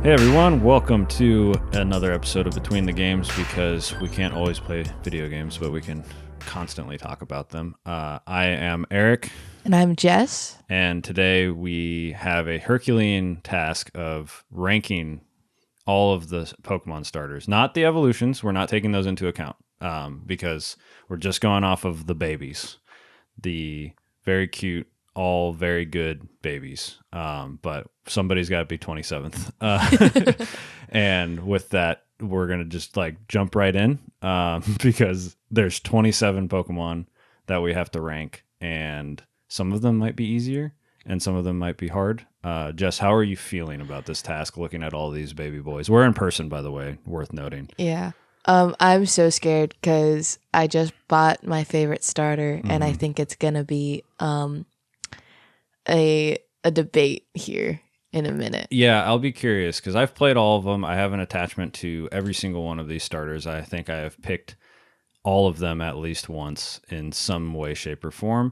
Hey everyone, welcome to another episode of Between the Games, because we can't always play video games, but we can constantly talk about them. I am Eric. And I'm Jess. And today we have a Herculean task of ranking all of the Pokemon starters. Not the evolutions, we're not taking those into account because we're just going off of the babies. The very cute, all very good babies, but somebody's got to be 27th. And with that, we're going to just jump right in because there's 27 Pokemon that we have to rank, and some of them might be easier and some of them might be hard. Jess, how are you feeling about this task, looking at all these baby boys? We're in person, by the way, worth noting. Yeah. I'm so scared because I just bought my favorite starter, and I think it's going to be a debate here in a minute. Yeah, I'll be curious because I've played all of them. I have an attachment to every single one of these starters. I think I have picked all of them at least once in some way, shape, or form.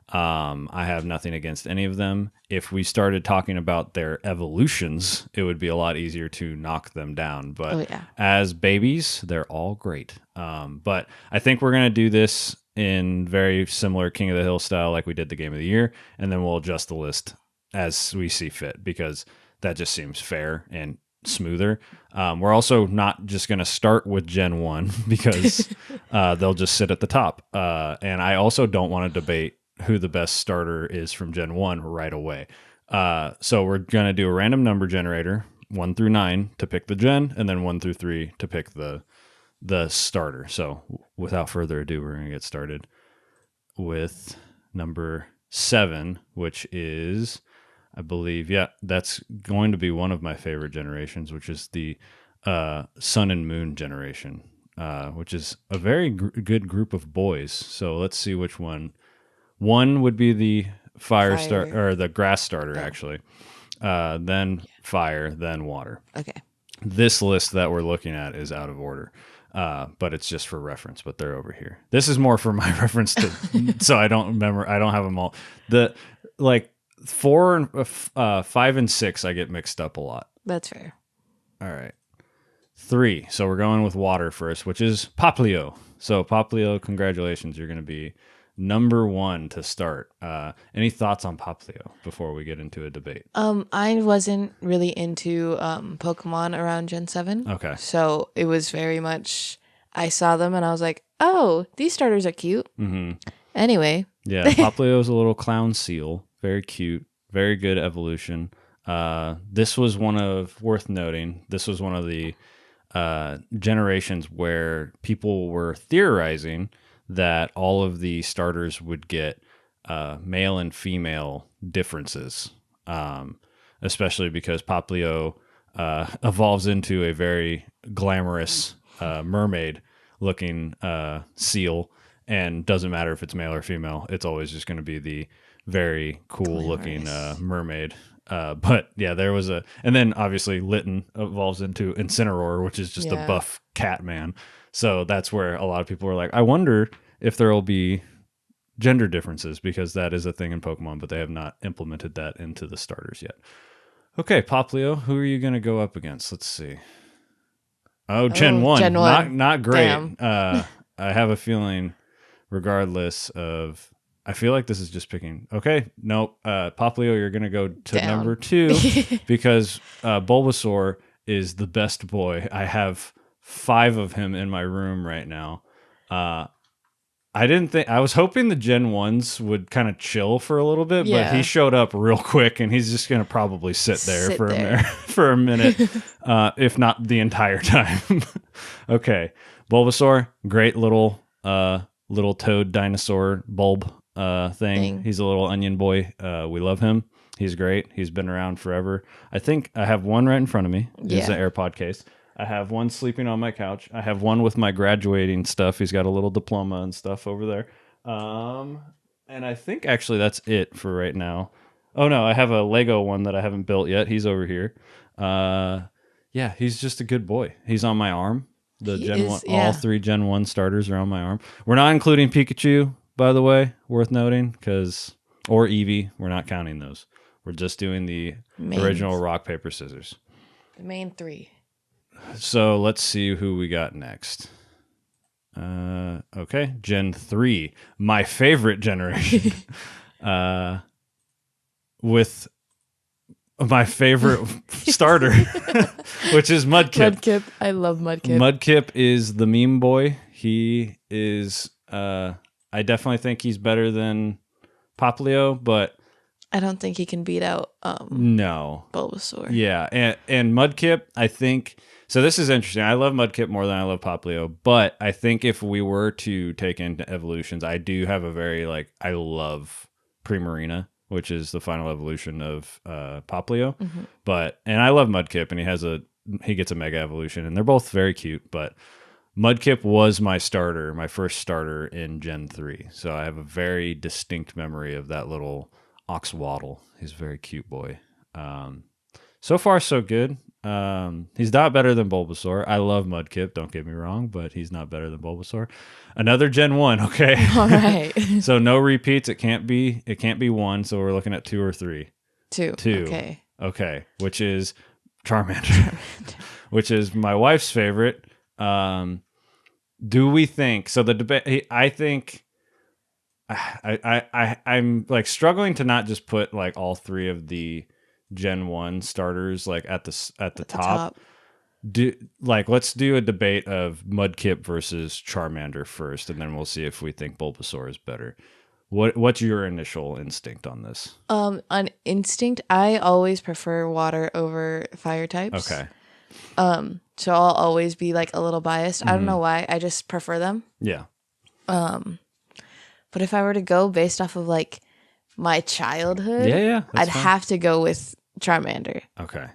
I have nothing against any of them. If we started talking about their evolutions, it would be a lot easier to knock them down. But as babies, they're all great. But I think we're going to do this in very similar King of the Hill style, like we did the Game of the Year, and then we'll adjust the list as we see fit, because that just seems fair and smoother. We're also not just going to start with Gen 1 because they'll just sit at the top. And I also don't want to debate who the best starter is from Gen 1 right away. So we're going to do a random number generator, 1 through 9 to pick the gen, and then 1 through 3 to pick the starter. So without further ado, we're going to get started with number 7, which is, I believe, that's going to be one of my favorite generations, which is the Sun and Moon generation, which is a very good group of boys. So let's see which one. One would be the fire starter, or the grass starter, actually. Then fire, then water. Okay. This list that we're looking at is out of order. But it's just for reference, but they're over here. This is more for my reference to, so I don't remember. I don't have them all. The 4 and 5 and 6, I get mixed up a lot. That's fair. All right. 3. So we're going with water first, which is Poplio. So Poplio, congratulations. You're going to be number 1 to start. Any thoughts on Poplio before we get into a debate? I wasn't really into Pokemon around Gen 7. Okay. So it was very much, I saw them and I was like, oh, these starters are cute. Mm-hmm. Anyway. Yeah, Poplio is a little clown seal. Very cute. Very good evolution. This was worth noting, this was one of the generations where people were theorizing that all of the starters would get male and female differences, especially because Poplio evolves into a very glamorous mermaid-looking seal, and doesn't matter if it's male or female. It's always just going to be the very cool-looking mermaid. But yeah, there was and then obviously Litten evolves into Incineroar, which is just a buff cat man. So that's where a lot of people were like, I wonder if there will be gender differences, because that is a thing in Pokemon, but they have not implemented that into the starters yet. Okay, Poplio, who are you going to go up against? Let's see. Oh, Gen 1. Gen 1. Not great. Damn. I have a feeling, regardless of, I feel like this is just picking. Okay, nope. Poplio, you're going to go to number 2 because Bulbasaur is the best boy. I have 5 of him in my room right now. I was hoping the Gen 1s would kind of chill for a little bit, but he showed up real quick, and he's just going to probably sit there for a minute, if not the entire time. Okay, Bulbasaur, great little toad dinosaur bulb thing. He's a little onion boy. We love him. He's great. He's been around forever. I think I have one right in front of me. It's an AirPod case. I have one sleeping on my couch. I have one with my graduating stuff. He's got a little diploma and stuff over there. And I think actually that's it for right now. Oh no, I have a Lego one that I haven't built yet. He's over here. Yeah, he's just a good boy. He's on my arm. All 3 Gen 1 starters are on my arm. We're not including Pikachu, by the way, worth noting, or Eevee. We're not counting those. We're just doing the original rock, paper, scissors. The main three. So let's see who we got next. Okay, Gen 3, my favorite generation. With my favorite starter, which is Mudkip. Mudkip. I love Mudkip. Mudkip is the meme boy. He is, I definitely think he's better than Popplio, but I don't think he can beat out no. Bulbasaur. Yeah, and Mudkip, I think, so this is interesting. I love Mudkip more than I love Popplio, but I think if we were to take into evolutions, I do have a very, like, I love Primarina, which is the final evolution of Popplio. And I love Mudkip, and he gets a mega evolution, and they're both very cute, but Mudkip was my first starter in Gen 3. So I have a very distinct memory of that little Oxwaddle. He's a very cute boy. So far, so good. He's not better than Bulbasaur. I love Mudkip, don't get me wrong, but he's not better than Bulbasaur. Another Gen 1, okay? All right. So no repeats. It can't be one, so we're looking at 2 or 3. 2. Okay. Which is Charmander. Which is my wife's favorite. Do we think so? The debate. I think I'm like struggling to not just put like all 3 of the Gen 1 starters like at the top. Let's do a debate of Mudkip versus Charmander first, and then we'll see if we think Bulbasaur is better. What's your initial instinct on this? On instinct, I always prefer water over fire types. Okay. So I'll always be like a little biased. I don't know why. I just prefer them. Yeah. But if I were to go based off of like my childhood, I'd have to go with Charmander. Okay.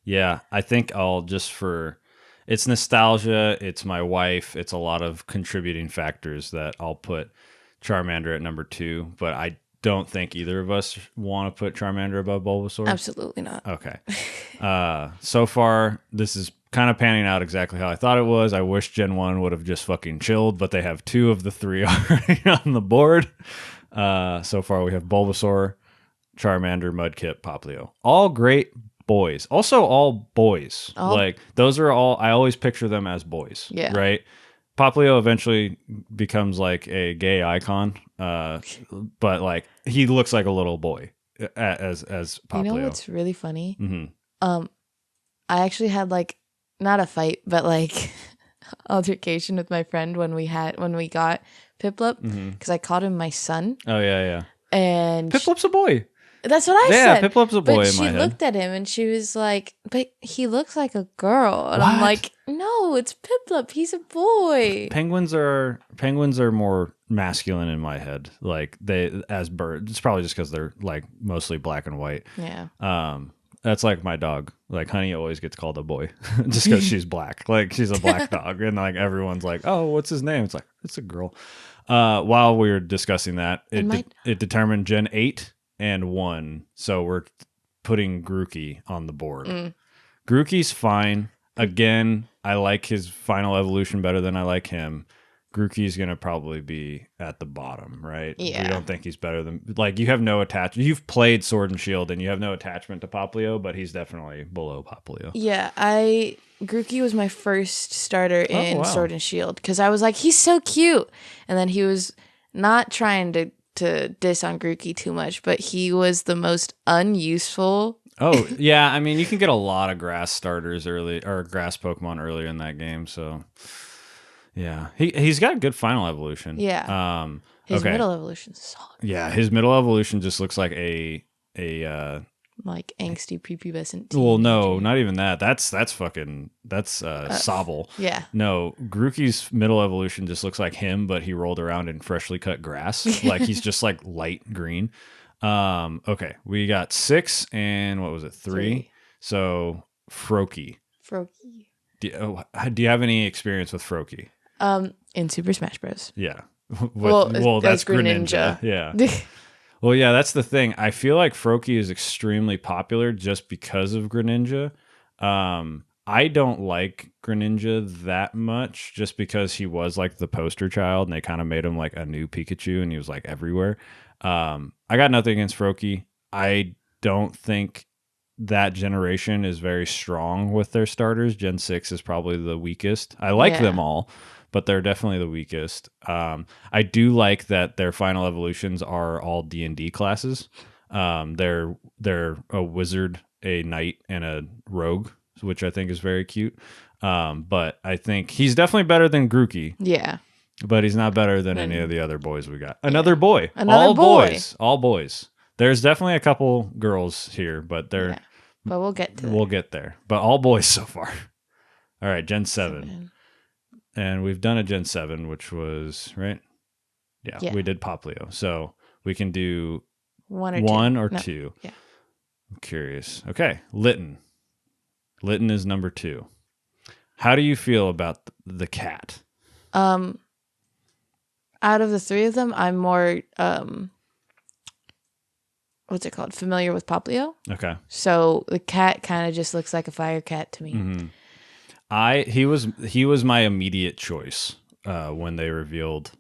Yeah, I think it's nostalgia, it's my wife, it's a lot of contributing factors that I'll put Charmander at number 2, but I don't think either of us want to put Charmander above Bulbasaur. Absolutely not. Okay. So far, this is kind of panning out exactly how I thought it was. I wish Gen 1 would have just fucking chilled, but they have 2 of the 3 already on the board. So far, we have Bulbasaur, Charmander, Mudkip, Popplio. All great boys. Also, all boys. Like, those are all, I always picture them as boys. Yeah. Right? Popplio eventually becomes like a gay icon, but like he looks like a little boy as Popplio. You know what's really funny? Mm-hmm. I actually had like not a fight, but like altercation with my friend when we got Piplup because I called him my son. Oh yeah. And Piplup's a boy. That's what I said. Yeah, Piplup's a boy but in my head. she looked at him and she was like, "But he looks like a girl." And What? I'm like, "No, it's Piplup. He's a boy." Penguins are more masculine in my head. Like they as birds. It's probably just because they're like mostly black and white. Yeah. That's like my dog. Like Honey always gets called a boy just because she's black. Like she's a black dog, and like everyone's like, "Oh, what's his name?" It's like it's a girl. While we were discussing that, it determined Gen 8 and 1, so we're putting Grookey on the board. Grookey's fine. Again, I like his final evolution better than I like him. Grookey's gonna probably be at the bottom, right? Yeah. We don't think he's better than, like, you have no attachment. You've played Sword and Shield and you have no attachment to Popplio, but he's definitely below Popplio. Yeah, Grookey was my first starter in Sword and Shield because I was like, he's so cute, and then he was not trying to diss on Grookey too much, but he was the most unuseful. Oh yeah, I mean you can get a lot of grass starters early or grass Pokemon earlier in that game, so. Yeah, he's got a good final evolution. Yeah. His middle evolution sucks. Yeah, his middle evolution just looks like a like angsty prepubescent. Well, no, not even that. That's Sobble. Yeah. No, Grookey's middle evolution just looks like him, but he rolled around in freshly cut grass. Like he's just like light green. Okay, we got 6 and what was it? 3. So Froakie. Do you have any experience with Froakie? In Super Smash Bros. Yeah. Well, that's Greninja. Yeah. Well, yeah, that's the thing. I feel like Froakie is extremely popular just because of Greninja. I don't like Greninja that much just because he was like the poster child and they kind of made him like a new Pikachu and he was like everywhere. I got nothing against Froakie. I don't think that generation is very strong with their starters. Gen 6 is probably the weakest. I like them all, but they're definitely the weakest. I do like that their final evolutions are all D&D classes. They're a wizard, a knight, and a rogue, which I think is very cute. But I think he's definitely better than Grookey. Yeah. But he's not better than any of the other boys we got. Another boy. All boys. All boys. There's definitely a couple girls here, but they're... Yeah. But we'll get to We'll get there. But all boys so far. All right, Gen 7. And we've done a Gen 7, which was, right? Yeah. We did Poplio. So we can do one or two. Yeah. I'm curious. Okay, Litten. Litten is number 2. How do you feel about the cat? Out of the 3 of them, I'm more what's it called? Familiar with Poplio. Okay. So the cat kind of just looks like a fire cat to me. Mm-hmm. He was my immediate choice when they revealed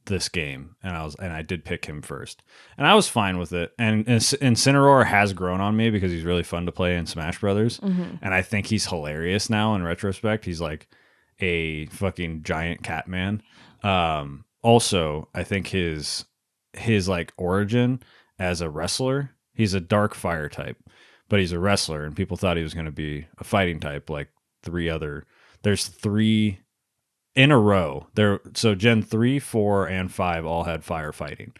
this game, and I did pick him first, and I was fine with it. And Incineroar has grown on me because he's really fun to play in Smash Brothers, and I think he's hilarious now in retrospect. He's like a fucking giant cat man. Also, I think his like origin as a wrestler, he's a dark fire type, but he's a wrestler, and people thought he was going to be a fighting type like there's 3 in a row there. So Gen 3, 4, and 5 all had firefighting.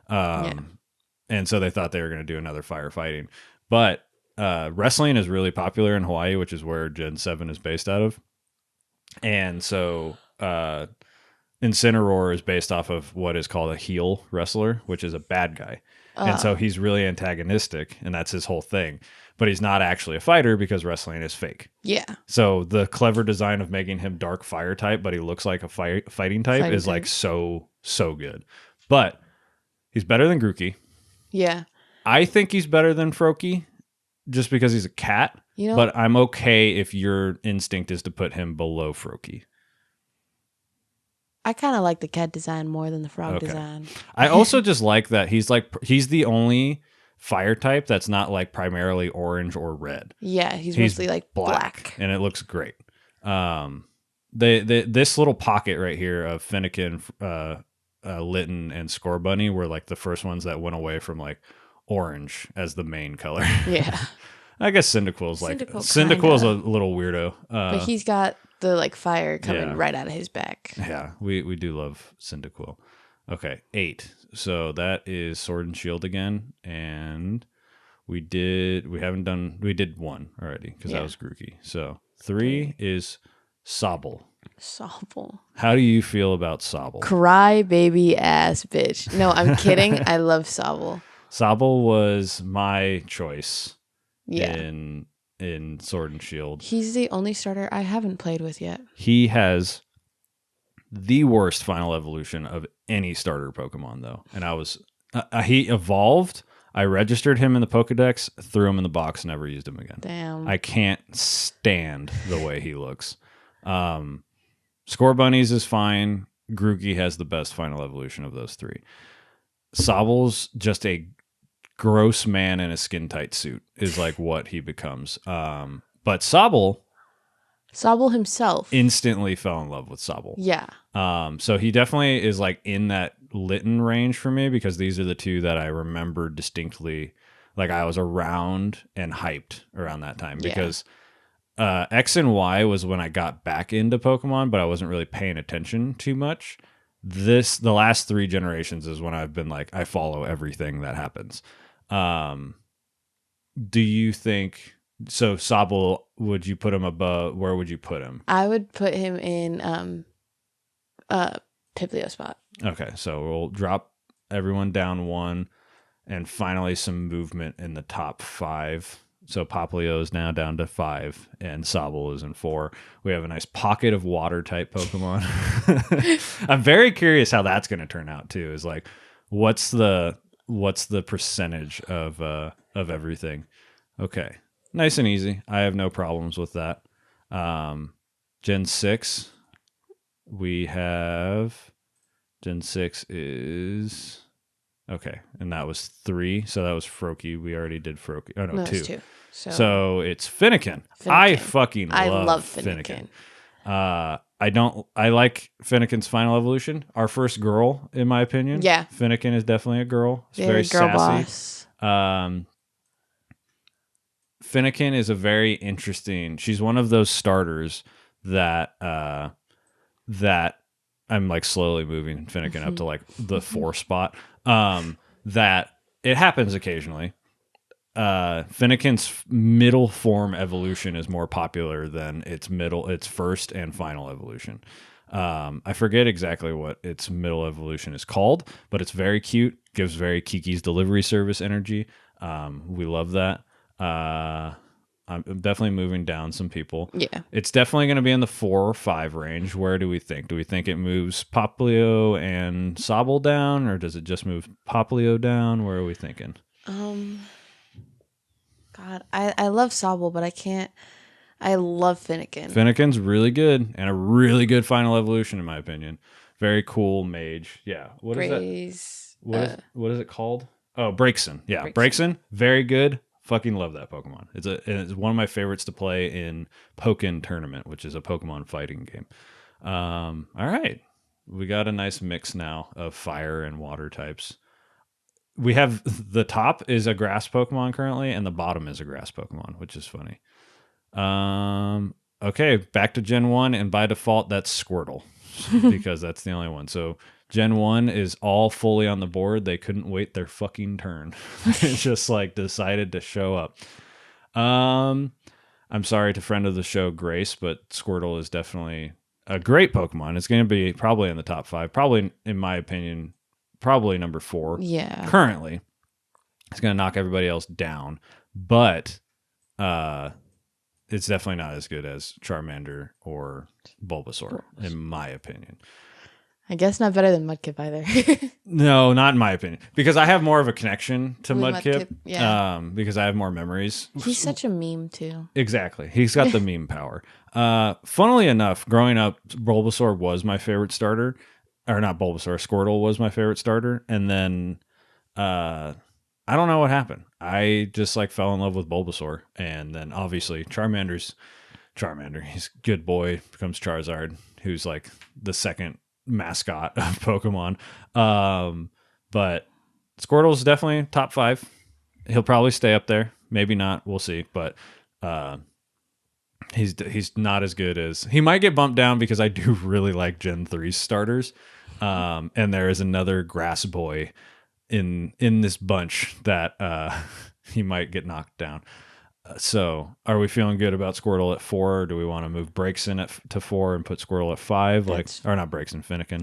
And so they thought they were going to do another firefighting, but wrestling is really popular in Hawaii, which is where Gen 7 is based out of. And so Incineroar is based off of what is called a heel wrestler, which is a bad guy. And so he's really antagonistic, and that's his whole thing. But he's not actually a fighter because wrestling is fake. Yeah. So the clever design of making him dark fire type, but he looks like a fighting type is like so good. But he's better than Grookey. Yeah. I think he's better than Froakie just because he's a cat. But I'm okay if your instinct is to put him below Froakie. I kind of like the cat design more than the frog design. I also just like that he's the only fire type that's not like primarily orange or red. Yeah, he's mostly like black. And it looks great. This little pocket right here of Finnegan, Litten, and Scorbunny were like the first ones that went away from like orange as the main color. Yeah. I guess Cyndaquil's Cyndaquil's a little weirdo. But he's got the like fire coming right out of his back. Yeah, we do love Cyndaquil. Okay, 8. So that is Sword and Shield again, and we did 1 already because that was Grookey. So 3 is Sobble. Sobble. How do you feel about Sobble? Cry baby ass bitch. No, I'm kidding. I love Sobble. Sobble was my choice. Yeah. In Sword and Shield. He's the only starter I haven't played with yet. He has the worst final evolution of any starter Pokemon, though. And he evolved. I registered him in the Pokedex, threw him in the box, never used him again. Damn. I can't stand the way he looks. Scorbunny's is fine. Grookey has the best final evolution of those 3. Sobble's just a gross man in a skin tight suit is like what he becomes. But Sobble himself instantly fell in love with Sobble. Yeah. So he definitely is like in that Litten range for me because these are the 2 that I remember distinctly. Like I was around and hyped around that time because X and Y was when I got back into Pokemon, but I wasn't really paying attention too much. The last 3 generations is when I've been like, I follow everything that happens. Do you think so? Sobble, would you put him above? Where would you put him? I would put him in Piplio spot. Okay, so we'll drop everyone down 1, and finally some movement in the top 5. So Poplio is now down to 5, and Sobble is in 4. We have a nice pocket of water type Pokemon. I'm very curious how that's going to turn out too. Is like, what's the percentage of everything? Okay, nice and easy. I have no problems with that. Gen 6, we have Gen 6 is Okay, and that was 3. So that was Froakie. We already did Froakie. Oh no, No, 2. it's 2. So it's Finnegan. I fucking love Finnegan. I like Finnegan's final evolution. Our first girl, in my opinion. Yeah. Finnegan is definitely a girl. It's very girl sassy. boss. Finnegan is a very interesting. She's one of those starters that that I'm like slowly moving Finnegan up to like the 4 spot. That it happens occasionally. Finnegan's middle form evolution is more popular than its first and final evolution. I forget exactly what its middle evolution is called, but it's very cute. Gives very Kiki's delivery service energy. We love that. I'm definitely moving down some people. Yeah. It's definitely going to be in the 4 or 5 range. Where do we think? Do we think it moves Poplio and Sobble down, or does it just move Poplio down? Where are we thinking? God, I love Sobble, but I can't. I love Finnegan. Finnegan's really good, and a really good final evolution, in my opinion. Very cool mage. Yeah. What is that? What is it called? Oh, Braixen. Yeah, Braixen. Very good. Fucking love that Pokemon. It's one of my favorites to play in Pokken Tournament, which is a Pokemon fighting game. All right. We got a nice mix now of fire and water types. We have the top is a grass Pokemon currently, and the bottom is a grass Pokemon, which is funny. Okay, back to Gen 1, and by default, that's Squirtle, because that's the only one. So Gen 1 is all fully on the board. They couldn't wait their fucking turn. They just like decided to show up. I'm sorry to friend of the show, Grace, but Squirtle is definitely a great Pokemon. It's going to be probably in the top 5, probably, in my opinion, probably number 4. Yeah. Currently. It's going to knock everybody else down, but it's definitely not as good as Charmander or Bulbasaur, in my opinion. I guess not better than Mudkip either. No, not in my opinion, because I have more of a connection to Mudkip. Yeah. Because I have more memories. He's such a meme too. Exactly. He's got the meme power. Funnily enough, growing up, Bulbasaur was my favorite starter. Or not Bulbasaur, Squirtle was my favorite starter. And then I don't know what happened. I just like fell in love with Bulbasaur. And then obviously Charmander. He's a good boy, becomes Charizard, who's like the second mascot of Pokemon. But Squirtle's definitely top 5. He'll probably stay up there. Maybe not. We'll see. But he's not as good as... He might get bumped down because I do really like Gen 3 starters. And there is another grass boy in this bunch that he might get knocked down. So are we feeling good about Squirtle at 4, or do we want to move Braixen to 4 and put Squirtle at 5? Or not Braixen, Finnegan.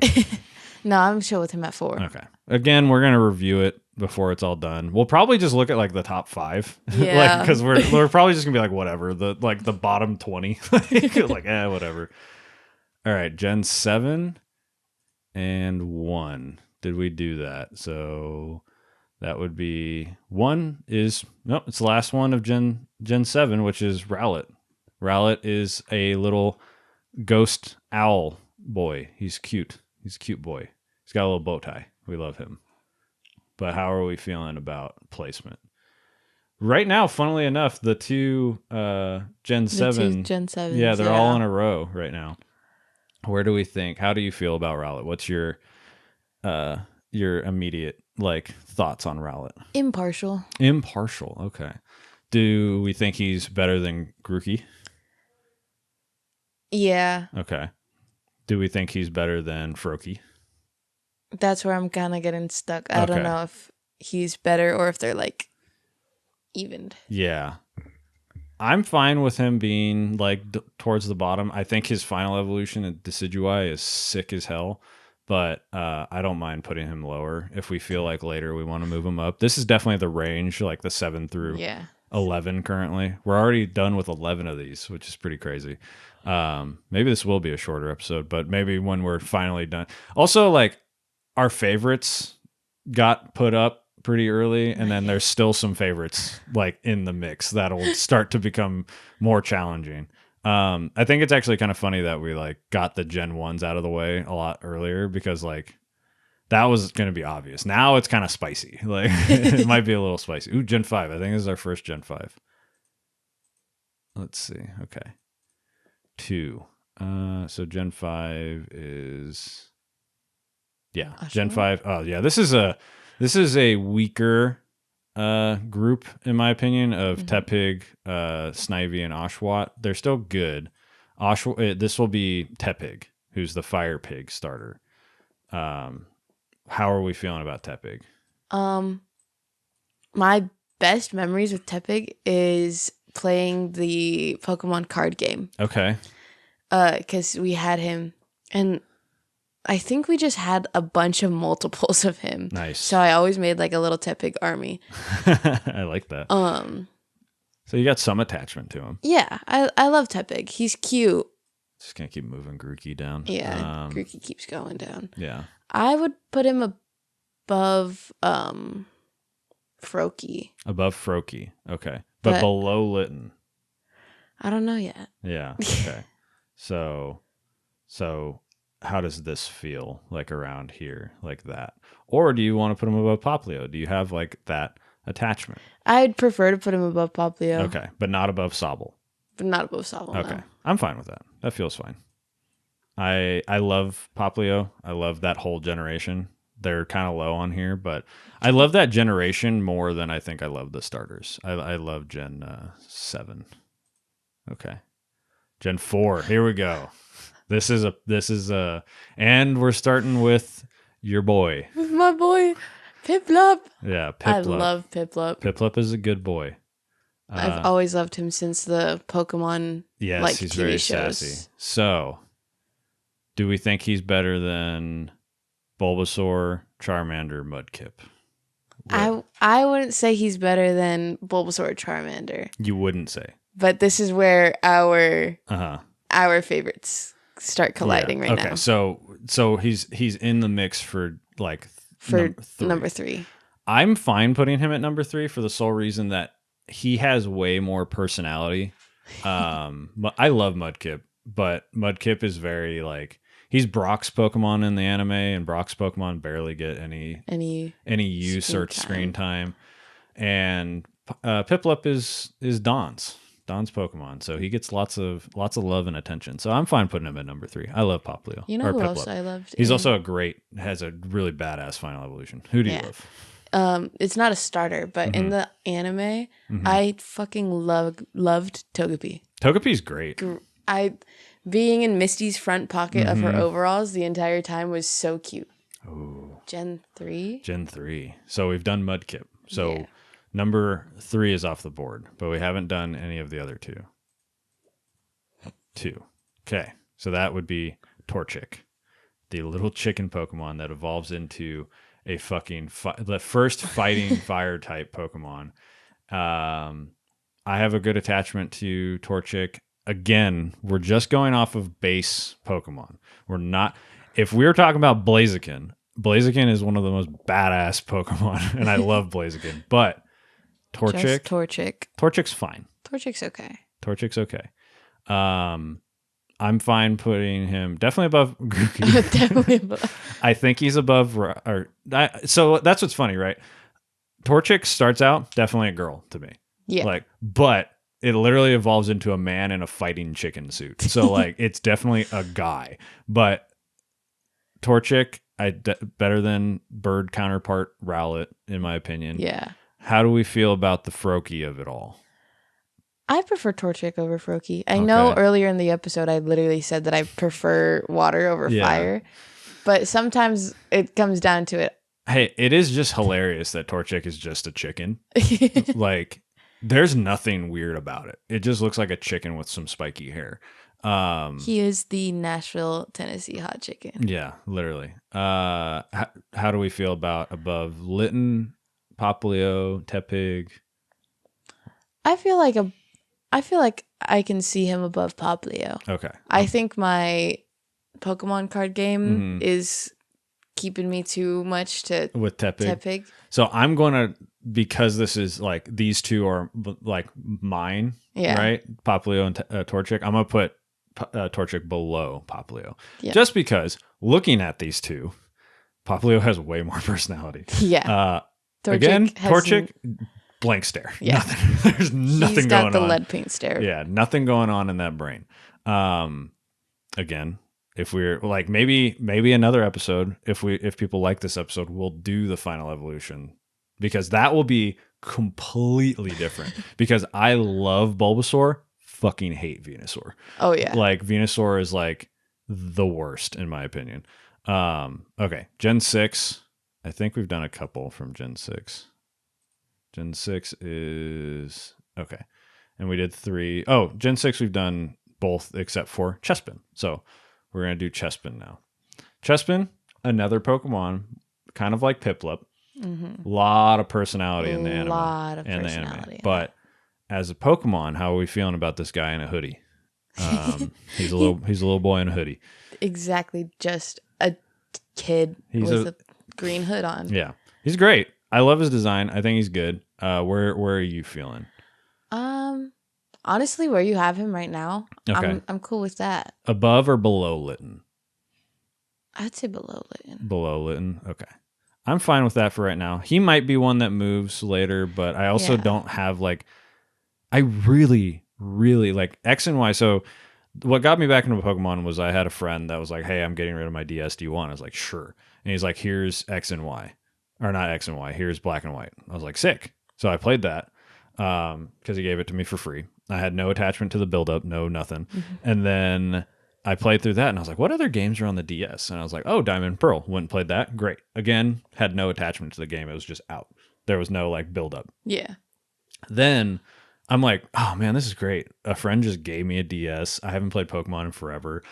No, I'm chill with him at 4. Okay. Again, we're going to review it before it's all done. We'll probably just look at like the top 5. Yeah. Because we're probably just going to be like, whatever. The bottom 20. Whatever. All right. Gen 7 and 1. Did we do that? So that would be 1 is... Nope, it's the last one of Gen 7, which is Rowlet. Rowlet is a little ghost owl boy. He's cute. He's a cute boy. He's got a little bow tie. We love him. But how are we feeling about placement? Right now, funnily enough, the 2 Gen 7... Gen 7s. Yeah, they're all in a row right now. Where do we think? How do you feel about Rowlet? What's your immediate thoughts on Rowlet? Impartial. Okay. Do we think he's better than Grookey? Yeah. Okay. Do we think he's better than Froakie? That's where I'm kind of getting stuck. I don't know if he's better or if they're evened. Yeah. I'm fine with him being towards the bottom. I think his final evolution at Decidueye is sick as hell. But I don't mind putting him lower if we feel like later we want to move him up. This is definitely the range, the 7 through 11 currently. We're already done with 11 of these, which is pretty crazy. Maybe this will be a shorter episode, but maybe when we're finally done. Also, our favorites got put up pretty early, and then there's still some favorites in the mix that'll start to become more challenging. I think it's actually kind of funny that we got the Gen 1s out of the way a lot earlier, because That was going to be obvious. Now it's kind of spicy. Like it might be a little spicy. Ooh, Gen 5. I think this is our first Gen 5. Let's see. Okay. 2. So Gen 5 is Gen 5. Oh yeah, this is a weaker group in my opinion of Tepig, Snivy, and Oshawott. They're still good. This will be Tepig, who's the Fire Pig starter. How are we feeling about Tepig? My best memories with Tepig is playing the Pokemon card game. Okay. Because we had him, and I think we just had a bunch of multiples of him. Nice. So I always made like a little Tepig army. I like that. So you got some attachment to him. Yeah, I love Tepig. He's cute. Just gonna keep moving Grookey down. Yeah, Grookey keeps going down. Yeah. I would put him above Froakie. Above Froakie. Okay. But below Litten. I don't know yet. Yeah. Okay. So how does this feel like around here, like that? Or do you want to put him above Poplio? Do you have like that attachment? I'd prefer to put him above Poplio. Okay. But not above Sobble. But not above Sobble. Okay. No. I'm fine with that. That feels fine. I love Poplio. I love that whole generation. They're kind of low on here, but I love that generation more than I think I love the starters. I love Gen 7. Okay. Gen 4. Here we go. This is and we're starting with your boy. With my boy, Piplup. Yeah, Piplup. I love Piplup. Piplup is a good boy. I've always loved him since the Pokemon he's TV very shows. sassy. So, do we think he's better than Bulbasaur, Charmander, Mudkip? I wouldn't say he's better than Bulbasaur or Charmander. You wouldn't say. But this is where our favorites start colliding right now. Okay, so he's in the mix for like number 3. I'm fine putting him at number 3 for the sole reason that he has way more personality. But I love Mudkip, but Mudkip is very like he's Brock's Pokemon in the anime, and Brock's Pokemon barely get any use or screen time. And Piplup is Don's Pokemon, so he gets lots of love and attention. So I'm fine putting him at number 3. I love Poplio. You know who else I loved? He's also has a really badass final evolution. Who do you love? It's not a starter, but in the anime, I fucking loved Togepi. Togepi's great. Being in Misty's front pocket of her overalls the entire time was so cute. Ooh. Gen 3? Gen 3. So we've done Mudkip. So number 3 is off the board, but we haven't done any of the other 2. Okay. So that would be Torchic, the little chicken Pokemon that evolves into a fucking the first fighting fire type Pokemon. I have a good attachment to Torchic. Again, we're just going off of base Pokemon. We're not. If we were talking about Blaziken is one of the most badass Pokemon, and I love Blaziken. But Torchic's fine. Torchic's okay. I'm fine putting him definitely above Grookey. Definitely above. I think he's above. So that's what's funny, right? Torchic starts out definitely a girl to me. Yeah. But it literally evolves into a man in a fighting chicken suit. So it's definitely a guy. But Torchic, better than bird counterpart Rowlet, in my opinion. Yeah. How do we feel about the Froakie of it all? I prefer Torchic over Froakie. I know earlier in the episode I literally said that I prefer water over fire, but sometimes it comes down to it. Hey, it is just hilarious that Torchic is just a chicken. There's nothing weird about it. It just looks like a chicken with some spiky hair. He is the Nashville, Tennessee hot chicken. Yeah, literally. How do we feel about above Litten, Poplio, Tepig? I feel like I can see him above Poplio. Okay. I think my Pokemon card game is keeping me too much with Tepig. So I'm going to, because this is like these two are like mine, right? Poplio and Torchic. I'm going to put Torchic below Poplio. Yeah. Just because looking at these two, Popplio has way more personality. Yeah. Again, Torchic, blank stare. Yeah. Nothing. There's nothing going on. He's got the lead paint stare. Yeah, nothing going on in that brain. Again, if we're like maybe another episode, if people like this episode, we'll do the final evolution, because that will be completely different. Because I love Bulbasaur, fucking hate Venusaur. Oh yeah. Like Venusaur is like the worst in my opinion. Okay, Gen 6. I think we've done a couple from Gen 6. Gen 6 is okay. And we did 3. Oh, Gen 6 we've done both except for Chespin. So we're going to do Chespin now. Chespin, another Pokemon, kind of like Piplup. Mm-hmm. Lot of personality in the anime. A lot of personality. But as a Pokemon, how are we feeling about this guy in a hoodie? He's a little boy in a hoodie. Exactly, just a kid with a green hood on. Yeah, he's great. I love his design. I think he's good. Where are you feeling? Honestly, where you have him right now, okay. I'm cool with that. Above or below Litten? I'd say below Litten. Below Litten, okay. I'm fine with that for right now. He might be one that moves later, but I also don't have like. I really, really like X and Y. So what got me back into Pokemon was I had a friend that was like, "Hey, I'm getting rid of my DS. Do you want?" I was like, "Sure." And he's like, "Here's X and Y, or not X and Y. Here's Black and White." I was like, "Sick." So I played that because he gave it to me for free. I had no attachment to the build-up, no nothing. Mm-hmm. And then I played through that, and I was like, "What other games are on the DS?" And I was like, "Oh, Diamond and Pearl." Went and played that. Great. Again, had no attachment to the game. It was just out. There was no like build-up. Yeah. Then I'm like, oh man, this is great. A friend just gave me a DS. I haven't played Pokemon in forever.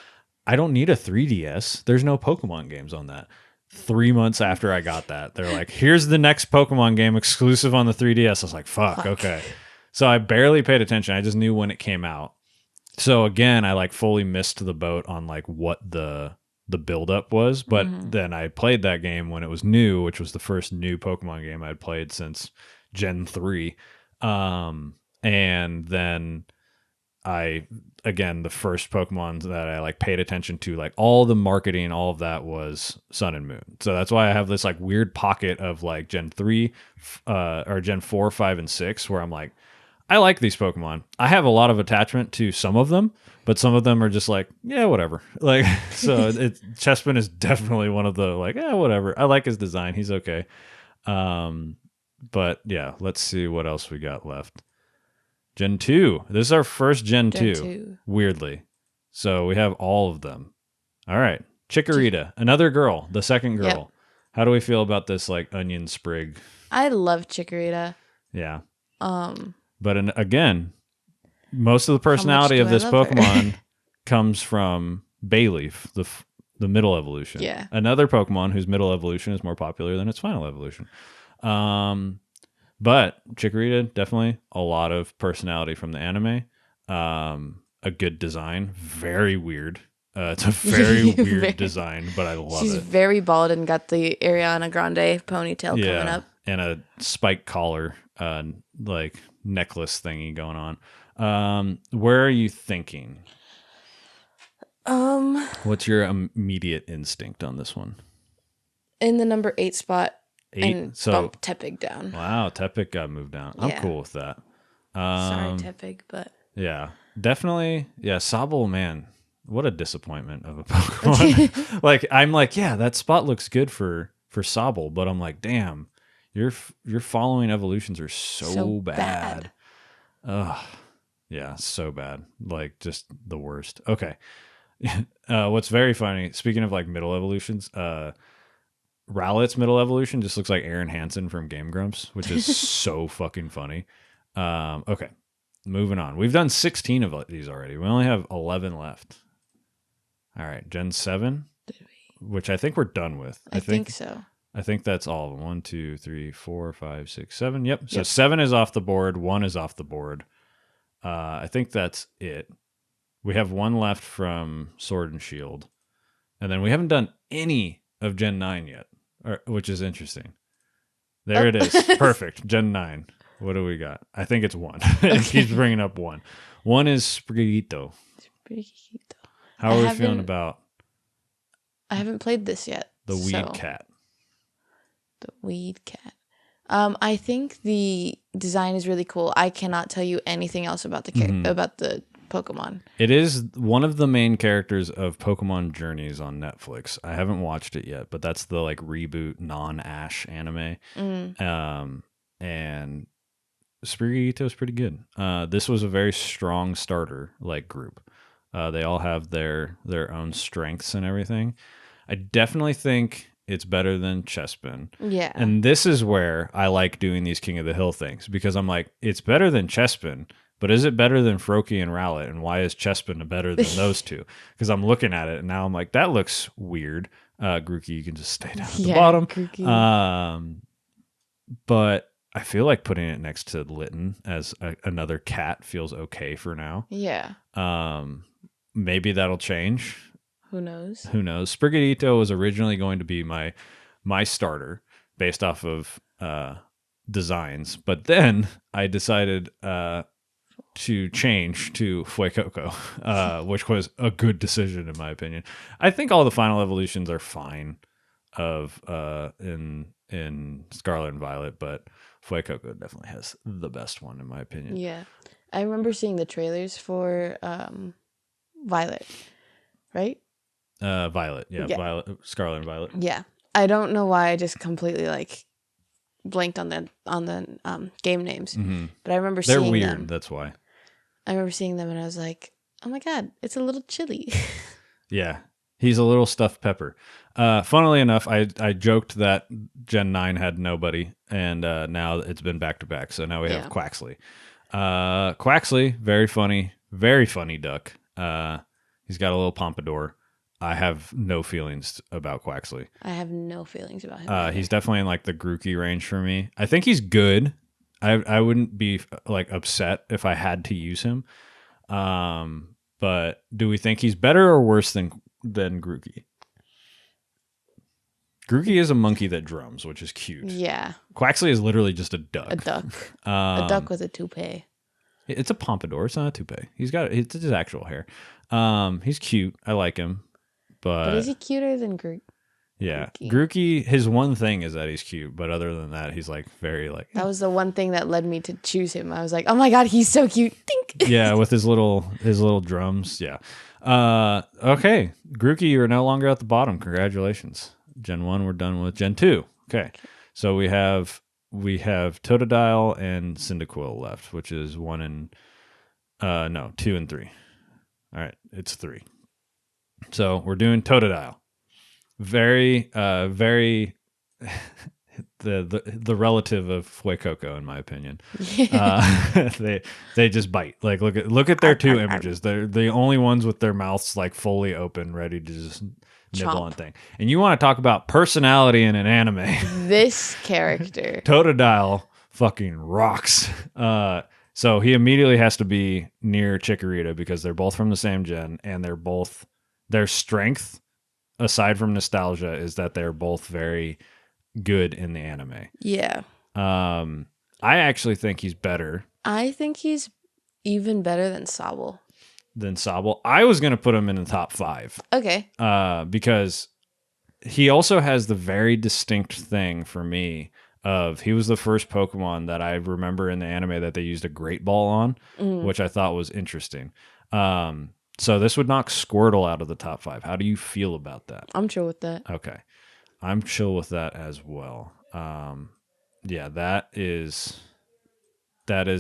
I don't need a 3DS. There's no Pokemon games on that. 3 months after I got that, they're like, here's the next Pokemon game exclusive on the 3DS. I was like, fuck. Okay. So I barely paid attention. I just knew when it came out. So again, I like fully missed the boat on like what the buildup was. But then I played that game when it was new, which was the first new Pokemon game I'd played since Gen 3. And then the first Pokemon that I like paid attention to, like all the marketing, all of that was Sun and Moon. So that's why I have this like weird pocket of like Gen 3 or Gen 4, 5, and 6 where I'm like, I like these Pokemon. I have a lot of attachment to some of them, but some of them are just like, yeah, whatever. Like, so Chespin is definitely one of the like, yeah, whatever. I like his design. He's okay. But yeah, let's see what else we got left. Gen 2. This is our first Gen 2. Weirdly. So we have all of them. All right. Chikorita, another girl, the second girl. Yep. How do we feel about this like onion sprig? I love Chikorita. Yeah. But again, most of the personality of this Pokemon comes from Bayleaf, the middle evolution. Yeah. Another Pokemon whose middle evolution is more popular than its final evolution. But Chikorita, definitely a lot of personality from the anime. A good design. Very weird. It's a very weird design, but I love it. She's very bald and got the Ariana Grande ponytail coming up. And a spike collar, like necklace thingy going on. Where are you thinking? What's your immediate instinct on this one? In the number 8 spot. 8, and so bump Tepig down. Wow, Tepig got moved down. I'm cool with that. Sorry, Tepig, but yeah, definitely. Yeah, Sobble, man, what a disappointment of a Pokemon. Like I'm like, yeah, that spot looks good for Sobble, but I'm like, damn, your following evolutions are so bad. Ugh, yeah, so bad. Like just the worst. Okay, what's very funny? Speaking of like middle evolutions, Rowlett's middle evolution just looks like Aaron Hansen from Game Grumps, which is so fucking funny. Okay, moving on. We've done 16 of these already. We only have 11 left. All right, Gen 7, which I think we're done with. I think so. I think that's all of them. 1, 2, 3, 4, 5, 6, 7. Yep. So 7 is off the board. 1 is off the board. I think that's it. We have 1 left from Sword and Shield. And then we haven't done any of Gen 9 yet. Which is interesting. There it is. Perfect. Gen 9. What do we got? I think it's 1. It keeps bringing up 1. 1 is Sprigito. How are we feeling about? I haven't played this yet. The Weed Cat. The weed cat. I think the design is really cool. I cannot tell you anything else about the about the Pokemon. It is one of the main characters of Pokemon Journeys on Netflix. I haven't watched it yet, but that's the like reboot non-Ash anime. And Sprigito is pretty good. This was a very strong starter like group. They all have their own strengths and everything. I definitely think it's better than Chespin. Yeah. And this is where I like doing these King of the Hill things because I'm like, it's better than Chespin, but is it better than Froakie and Rowlet? And why is Chespin better than those two? Because I'm looking at it and now I'm like, that looks weird. Grookey, you can just stay down at the bottom. Grookey. But I feel like putting it next to Litten as another cat feels okay for now. Yeah. Maybe that'll change. Who knows? Sprigatito was originally going to be my starter based off of designs, but then I decided to change to Fuecoco, which was a good decision in my opinion. I think all the final evolutions are fine of in Scarlet and Violet, but Fuecoco definitely has the best one in my opinion. Yeah. I remember seeing the trailers for Violet, right? Violet, yeah, Violet, Scarlet and Violet. Yeah, I don't know why I just completely like blanked on the game names, but I remember they're seeing weird. them. That's why. I remember seeing them and I was like, oh my god, it's a little chilly. Yeah, he's a little stuffed pepper. Funnily enough, I joked that Gen 9 had nobody, and now it's been back to back. So now we have Quaxley. Quaxley, very funny duck. He's got a little pompadour. I have no feelings about Quaxley. I have no feelings about him. He's definitely in like the Grookey range for me. I think he's good. I wouldn't be like upset if I had to use him. But do we think he's better or worse than Grookey? Grookey is a monkey that drums, which is cute. Yeah. Quaxley is literally just a duck. A duck. A duck with a toupee. It's a pompadour. It's not a toupee. It's his actual hair. He's cute. I like him. But is he cuter than Grookey? Yeah. Grookey, his one thing is that he's cute, but other than that, he's like very like... That was the one thing that led me to choose him. I was like, oh my god, he's so cute. Dink. Yeah, with his little drums. Yeah. Okay. Grookey, you are no longer at the bottom. Congratulations. Gen 1, we're done with Gen 2. Okay. So we have Totodile and Cyndaquil left, which is 2 and 3. All right, it's 3. So we're doing Totodile. Very the relative of Fuecoco in my opinion. They just bite. Like look at their two images. They're the only ones with their mouths like fully open, ready to just nibble on thing. And you want to talk about personality in an anime? This character, Totodile, fucking rocks. So he immediately has to be near Chikorita because they're both from the same gen, and their strength, aside from nostalgia, is that they're both very good in the anime. Yeah. I actually think he's better. I think he's even better than Sobble. I was going to put him in the top 5. Okay. Because he also has the very distinct thing for me of he was the first Pokemon that I remember in the anime that they used a Great Ball on, which I thought was interesting. So this would knock Squirtle out of the top 5. How do you feel about that? I'm chill with that. Okay. I'm chill with that as well. Yeah, that is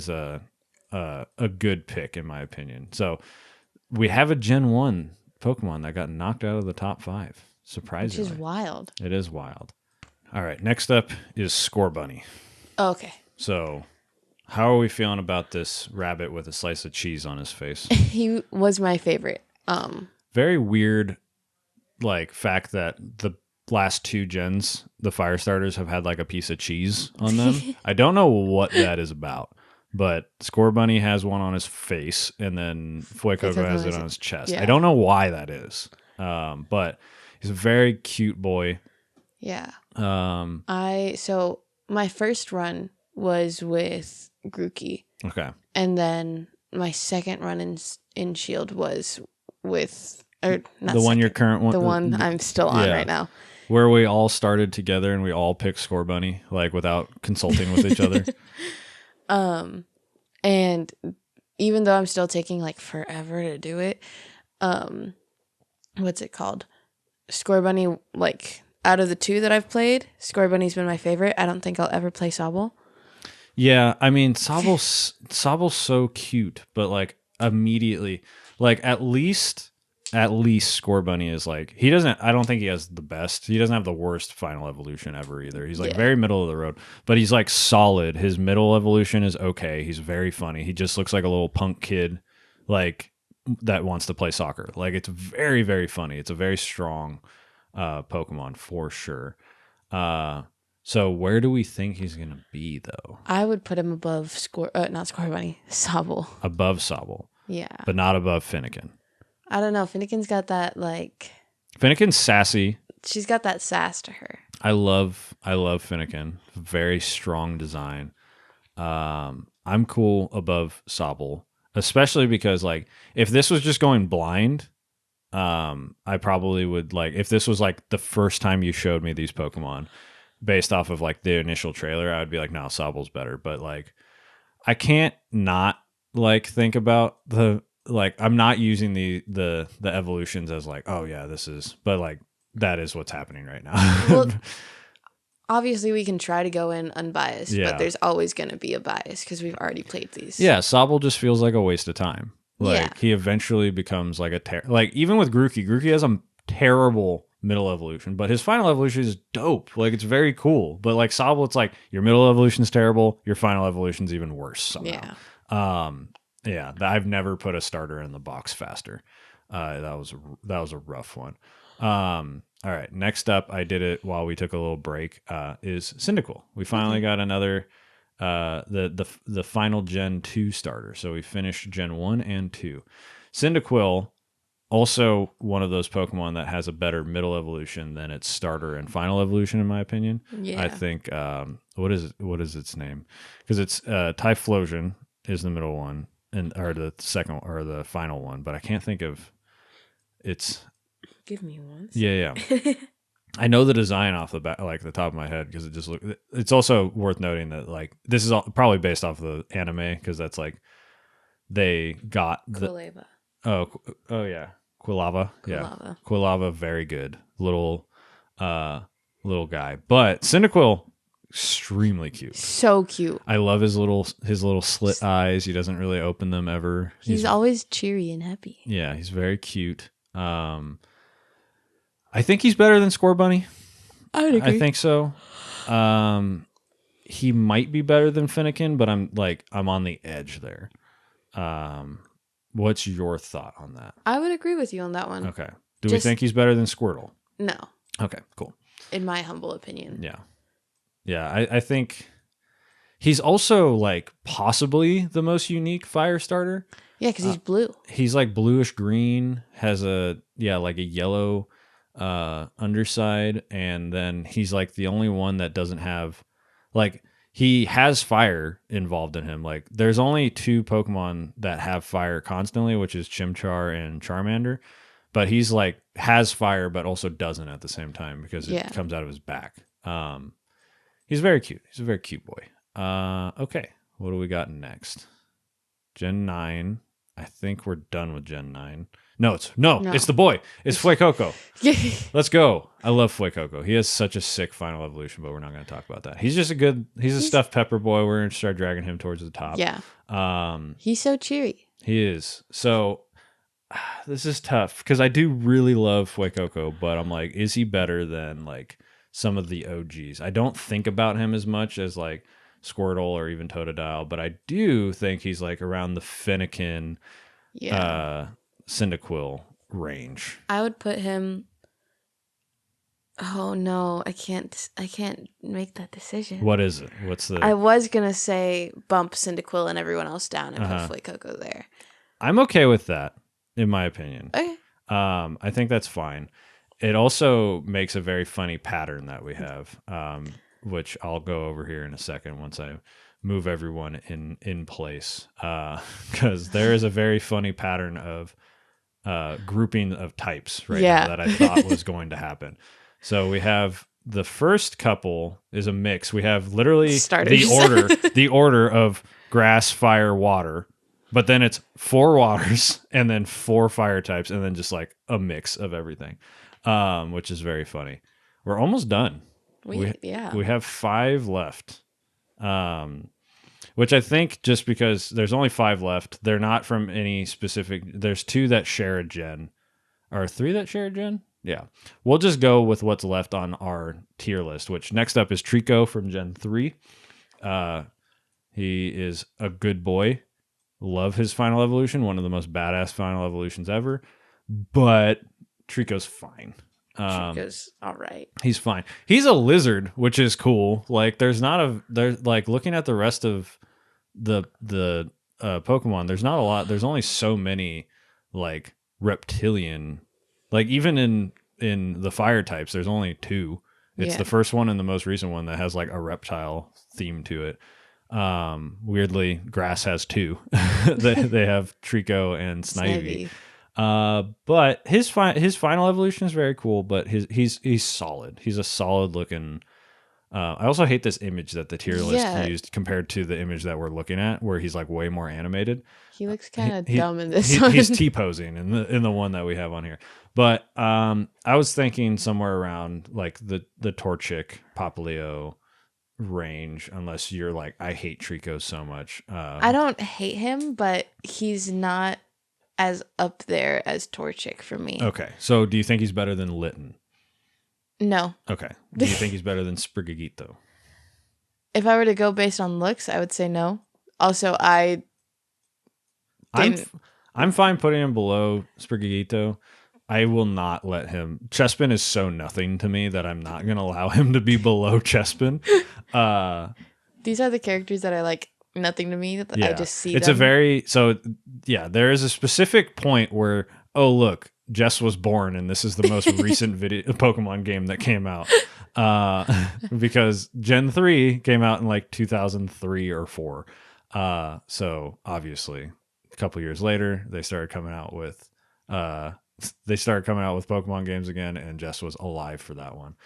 a good pick in my opinion. So we have a Gen 1 Pokemon that got knocked out of the top 5. Surprisingly. Which is wild. It is wild. All right, next up is Scorbunny. Okay. So how are we feeling about this rabbit with a slice of cheese on his face? He was my favorite. Very weird, like, fact that the last 2 gens, the fire starters, have had like a piece of cheese on them. I don't know what that is about, but Scorbunny has one on his face, and then Fuecoco has it on his chest. Yeah. I don't know why that is, but he's a very cute boy. Yeah. So my first run was with Grookey. Okay. And then my second run in Shield was with, or not the one you're current one, the one I'm still on right now. where we all started together and we all picked Scorbunny, like without consulting with each other. And even though I'm still taking like forever to do it, what's it called? Scorbunny, like out of the two that I've played, Scorbunny's been my favorite. I don't think I'll ever play Sobble. Yeah, I mean, Sobble's so cute, but like immediately, like at least Scorbunny is like, he doesn't, I don't think he has the best. He doesn't have the worst final evolution ever either. He's like very middle of the road, but he's like solid. His middle evolution is okay. He's very funny. He just looks like a little punk kid, like that wants to play soccer. Like it's very, very funny. It's a very strong Pokemon for sure. So where do we think he's going to be, though? I would put him above not Scorbunny, Sobble. Above Sobble. Yeah. But not above Finnegan. I don't know. Finnegan's got that, like... Finnegan's sassy. She's got that sass to her. I love Finnegan. Very strong design. I'm cool above Sobble. Especially because, like, if this was just going blind, I probably would, like... If this was, like, the first time you showed me these Pokemon... based off of like the initial trailer, I would be like, no, Sobble's better. But like, I can't not like think about the, like, I'm not using the evolutions as like, oh yeah, this is, but like, that is what's happening right now. Well, obviously we can try to go in unbiased, but there's always going to be a bias because we've already played these. Yeah. Sobble just feels like a waste of time. Like he eventually becomes like like even with Grookey has a terrible middle evolution, but his final evolution is dope. Like it's very cool. But like Sobble, it's like your middle evolution is terrible, your final evolution is even worse somehow. Yeah. I've never put a starter in the box faster. That was a rough one. All right, next up, I did it while we took a little break. Is Cyndaquil. We finally got another the final Gen 2 starter. So we finished Gen 1 and 2. Cyndaquil, also one of those Pokemon that has a better middle evolution than its starter and final evolution, in my opinion. Yeah. I think, what is its name? Because it's Typhlosion is the middle one, or the second, or the final one, but I can't think of its... Give me one. Yeah. I know the design off the back, like the top of my head, because it just look. It's also worth noting that like this is probably based off of the anime, because that's like they got Quilava. Oh yeah, Quilava. Yeah, Quilava, very good little guy. But Cyndaquil, extremely cute. So cute. I love his little slit eyes. He doesn't really open them ever. He's always cheery and happy. Yeah, he's very cute. I think he's better than Scorbunny. I would agree. I think so. He might be better than Finnegan, but I'm on the edge there. What's your thought on that? I would agree with you on that one. Okay. Do we think he's better than Squirtle? No. Okay, cool. In my humble opinion. Yeah. Yeah, I think he's also like possibly the most unique fire starter. Yeah, because he's blue. He's like bluish green, has like a yellow underside, and then he's like the only one that doesn't have, like, he has fire involved in him. Like there's only 2 Pokemon that have fire constantly, which is Chimchar and Charmander, but he's like has fire but also doesn't at the same time because it comes out of his back. He's very cute. He's a very cute boy. Okay, what do we got next? Gen 9. I think we're done with Gen 9. No, it's the boy. It's Fuecoco. Let's go. I love Fuecoco. He has such a sick final evolution, but we're not going to talk about that. He's just he's a stuffed pepper boy. We're going to start dragging him towards the top. Yeah. He's so cheery. He is. So this is tough because I do really love Fuecoco, but I'm like, is he better than like some of the OGs? I don't think about him as much as like Squirtle or even Totodile, but I do think he's like around the Finnegan, Cyndaquil range. I would put him. Oh no, I can't make that decision. What is it? What's the? I was gonna say bump Cyndaquil and everyone else down and put Fuecoco there. I'm okay with that, in my opinion. Okay. I think that's fine. It also makes a very funny pattern that we have, which I'll go over here in a second once I move everyone in place, because there is a very funny pattern of grouping of types now that I thought was going to happen. So we have the first couple is a mix. We have literally Starters. the order of grass, fire, water. But then it's 4 waters and then 4 fire types and then just like a mix of everything, which is very funny. We're almost done. We have 5 left, which I think just because there's only 5 left, they're not from any specific. There's 2 that share a gen, or 3 that share a gen. Yeah, we'll just go with what's left on our tier list. Which next up is Trico from Gen 3. He is a good boy. Love his final evolution, one of the most badass final evolutions ever. But Trico's fine. Trico's all right. He's fine. He's a lizard, which is cool. Like there's like looking at the rest of the Pokemon, there's not a lot. There's only so many like reptilian. Like even in the fire types, there's only 2. It's the first one and the most recent one that has like a reptile theme to it. Weirdly, grass has 2. they have Trico and Snivy. But his final evolution is very cool. But he's solid. He's a solid looking. I also hate this image that the tier list used compared to the image that we're looking at, where he's like way more animated. He looks kind of dumb in this one. He's T-posing in the one that we have on here. But I was thinking somewhere around like the Torchic, Popplio range, unless you're like, I hate Trico so much. I don't hate him, but he's not as up there as Torchic for me. Okay, so do you think he's better than Litten? No. Okay. Do you think he's better than Sprigatito? If I were to go based on looks, I would say no. Also, I'm fine putting him below Sprigatito. I will not let him. Chespin is so nothing to me that I'm not going to allow him to be below Chespin. These are the characters that I like nothing to me. I just see it's them. There is a specific point where, oh, look, Jess was born and this is the most recent Pokemon game that came out. Because Gen 3 came out in like 2003 or 4. So obviously a couple years later, they started coming out with Pokemon games again, and Jess was alive for that one.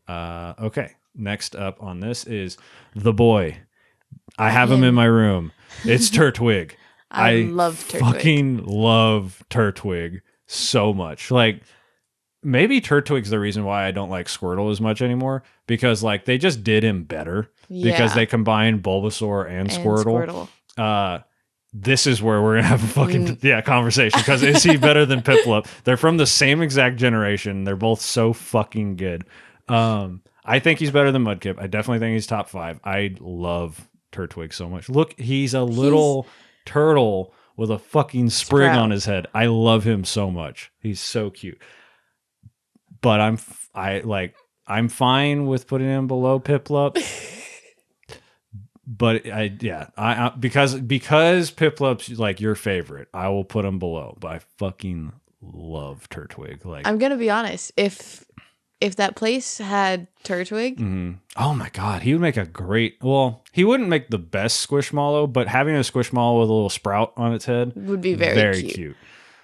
Okay, next up on this is the boy. I have him in my room. It's Turtwig. I love Turtwig. Fucking love Turtwig so much. Like maybe Turtwig's the reason why I don't like Squirtle as much anymore, because like they just did him better because they combined Bulbasaur and Squirtle. This is where we're gonna have a fucking conversation, because is he better than Piplup? They're from the same exact generation. They're both so fucking good. I think he's better than Mudkip. I definitely think he's top 5. I love Turtwig so much. Look, he's a little turtle with a fucking sprig on his head. I love him so much. He's so cute. But I'm fine with putting him below Piplup. But because Piplup's like your favorite, I will put him below. But I fucking love Turtwig. Like I'm gonna be honest, if that place had Turtwig, oh my god, he would make a great. Well, he wouldn't make the best Squishmallow, but having a Squishmallow with a little sprout on its head would be very cute.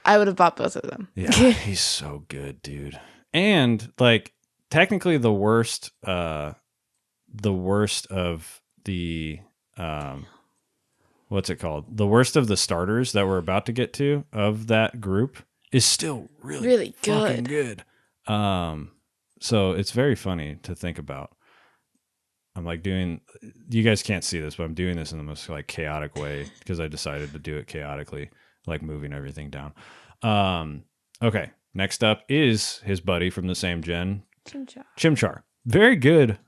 I would have bought both of them. Yeah, he's so good, dude. And like technically the worst of the what's it called? The worst of the starters that we're about to get to of that group is still really fucking good. So it's very funny to think about. I'm like you guys can't see this, but I'm doing this in the most like chaotic way because I decided to do it chaotically, like moving everything down. Okay. Next up is his buddy from the same gen, Chimchar. Very good,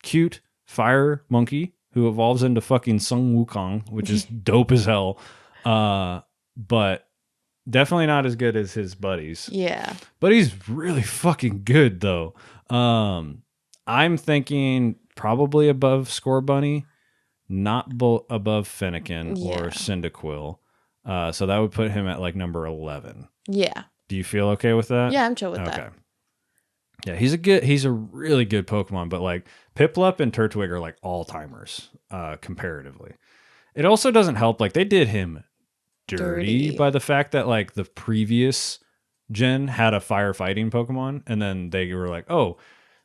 cute fire monkey who evolves into fucking Sun Wukong, which is dope as hell. But definitely not as good as his buddies. Yeah. But he's really fucking good though. I'm thinking probably above Scorbunny, not above Fennekin or Cyndaquil. So that would put him at like number 11. Yeah. Do you feel okay with that? Yeah, I'm chill with that. Yeah, he's a really good Pokemon, but like Piplup and Turtwig are like all-timers, comparatively. It also doesn't help, like they did him dirty by the fact that like the previous gen had a firefighting Pokemon, and then they were like, oh,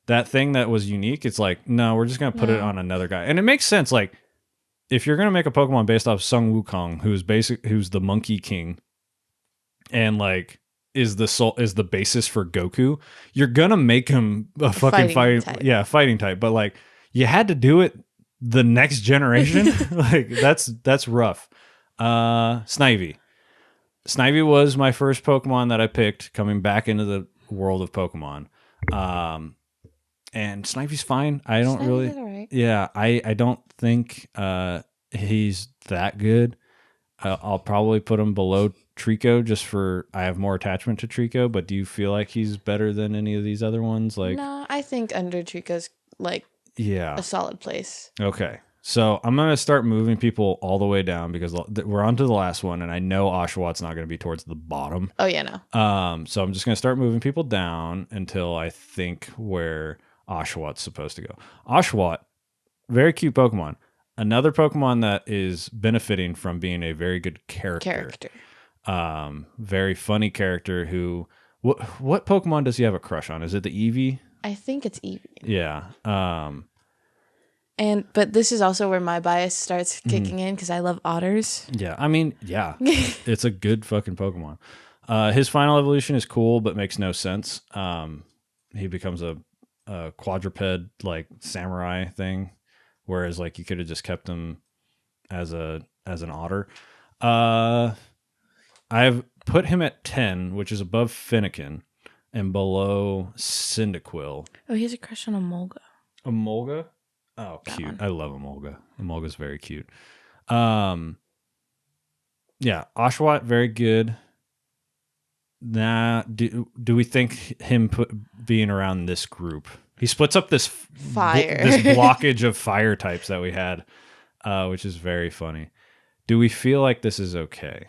that thing that was unique, it's like, no, we're just going to put it on another guy. And it makes sense. Like, if you're going to make a Pokemon based off Sun Wukong, who's the Monkey King, and like is the basis for Goku, you're going to make him a fucking fighting type. But like, you had to do it the next generation. Like, that's rough. Snivy. Snivy was my first Pokemon that I picked coming back into the world of Pokemon. And Snivy's fine. I don't really. Right. Yeah, I don't think he's that good. I'll probably put him below Trico just for I have more attachment to Trico. But do you feel like he's better than any of these other ones? Like, no, I think under Trico's like a solid place. Okay. So I'm going to start moving people all the way down because we're on to the last one, and I know Oshawott not going to be towards the bottom. Oh, yeah, no. So I'm just going to start moving people down until I think where Oshawott's supposed to go. Oshawott, very cute Pokemon. Another Pokemon that is benefiting from being a very good character. Very funny character who... What Pokemon does he have a crush on? Is it the Eevee? I think it's Eevee. Yeah. But this is also where my bias starts kicking in because I love otters. Yeah, I mean, yeah, it's a good fucking Pokemon. His final evolution is cool, but makes no sense. He becomes a quadruped like samurai thing, whereas like you could have just kept him as an otter. I've put him at 10, which is above Finnegan and below Cyndaquil. Oh, he has a crush on Emolga. Emolga? Oh, cute. I love Emolga. Emolga's very cute. Yeah, Oshawott, very good. Do we think him being around this group? He splits up this this blockage of fire types that we had, which is very funny. Do we feel like this is okay?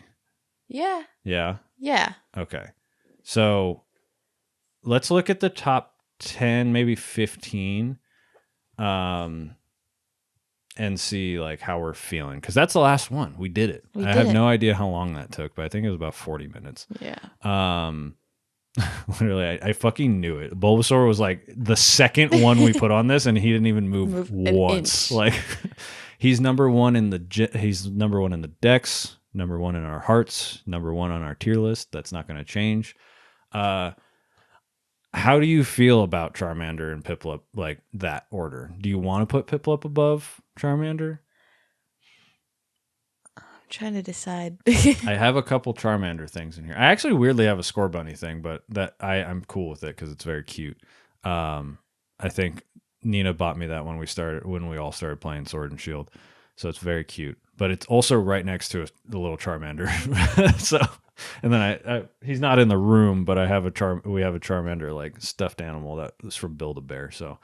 Yeah. Yeah? Yeah. Okay. So let's look at the top 10, maybe 15. And see like how we're feeling, because that's the last one. We did it. I have no idea how long that took, but I think it was about 40 minutes. Yeah. Literally, I fucking knew it. Bulbasaur was like the second one we put on this, and he didn't even move once. Like, he's number one in the Dex, number one in our hearts, number one on our tier list. That's not going to change. How do you feel about Charmander and Piplup, like that order? Do you want to put Piplup above Charmander? I'm trying to decide. I have a couple Charmander things in here. I actually weirdly have a Scorbunny thing, but that I'm cool with it because it's very cute. I think Nina bought me that when we all started playing Sword and Shield, so it's very cute. But it's also right next to the little Charmander. So, and then he's not in the room, but we have a Charmander like stuffed animal that was from Build-A-Bear. So,